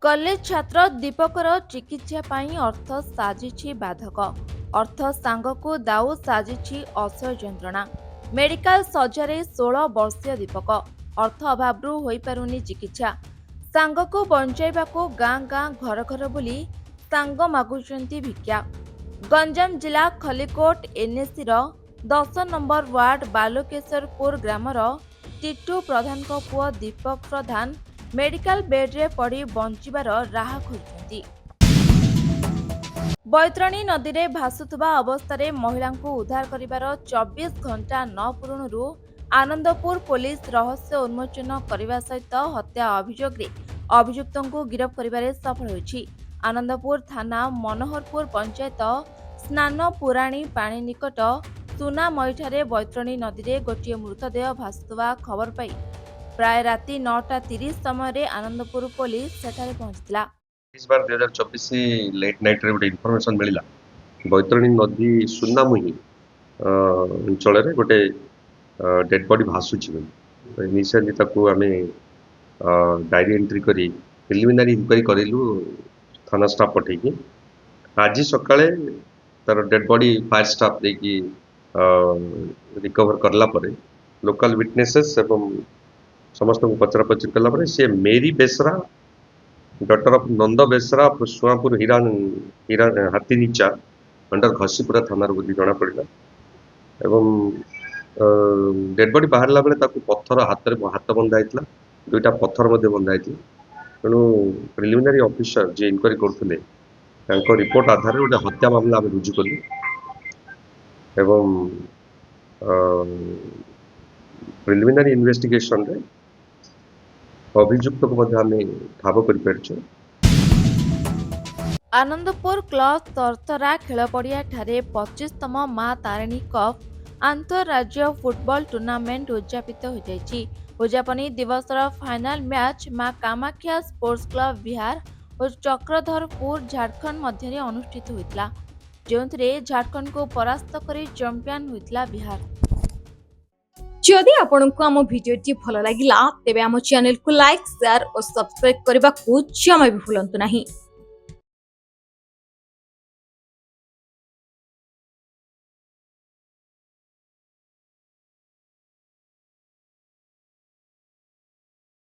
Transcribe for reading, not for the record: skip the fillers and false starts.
College छात्र दीपकर चिकित्सा पाई अर्थ साजिछि बाधक। अर्थ सांगको दाऊ साजिछि असह्य जंत्रणा। मेडिकल सज्जारे 16 वर्षीय दीपक अर्थ अभावरू होई पारुनी चिकित्सा। सांगको बंचाइबाको गाँ गाँ घर घर बुली सांग मागुचंती भिक्षा। गंजाम जिला Khallikote NAC 10 number ward Balukeswarpur ग्रामर टिटू प्रधान पुओ दीपक प्रधान मेडिकल बेड्रे पड़ी बंचार राह खोजुंती। बैतरणी नदी में भासुवा अवस्था महिला को उद्धार करिवार 24 घंटा न पूरणु आनंदपुर पुलिस रहस्य उन्मोचन करने सहित हत्या अभियोग अभियुक्त को गिरफ्त करिवारे सफल होइछि। आनंदपुर थाना मनोहरपुर पंचायत स्नान पुराणी पानी निकट सुनामईठारे बैतरणी नदी में गोटे मृतदेह भासुवा खबर पाई प्राय राति 9:30 समय आनंदपुर पुलिस सेठारे पहुंचला। इस बार 2024 लेट नाइट रे गोटे इनफॉरमेशन मिला बैतरणी नदी सुनामुही अंचल गोटे डेड बॉडी भासुची। इनिशियली ताकू आमे डायरी एंट्री करी प्रिलिमिनरी इंक्वायरी करिलु थाना स्टाफ पठेकी। आज सकाळे तार डेड बॉडी फायर स्टाफ देकी रिकवर करला परे लोकल विटनेसेस एवं समस्त को पचरा पचर कला सी मेरी बेसरा डॉक्टर ऑफ नंद बेसरा सुआपुर हीरा हाथी नीचा अंडर घसीपुरा थानार बुद्धि जना पड़ा एवं डेड बॉडी बाहर बेले पत्थर हाथ बंधा होता दुईटा पत्थर बंधा होता। तेणु प्रिलिमिनारी ऑफिसर जे इनक्वारी करते रिपोर्ट आधार गोटे हत्या मामला आम रुजु कलु एवं प्रिलिमिनारी इन्वेस्टिगेशन रे अभियुक्त को ठाब कर। आनंदपुर क्लब तरतरा खेल पड़िया ठारे 25तम मां तारिणी कप अंतरराज्य फुटबॉल टूर्नामेंट उद्यापित हो जाइछि। उद्यापनी दिवसर फाइनल मैच मां कामाख्या स्पोर्ट्स क्लब बिहार और चक्रधरपुर झारखंड मध्य अनुष्ठित होइतला, जोंथरे झारखंड को परास्त करी चैंपियन होइतला बिहार। जदि आपंक आम भिडी भल लगा तेब आम चैनल को लाइक शेयर और सब्सक्राइब करने को जमा भी भूलु नहीं।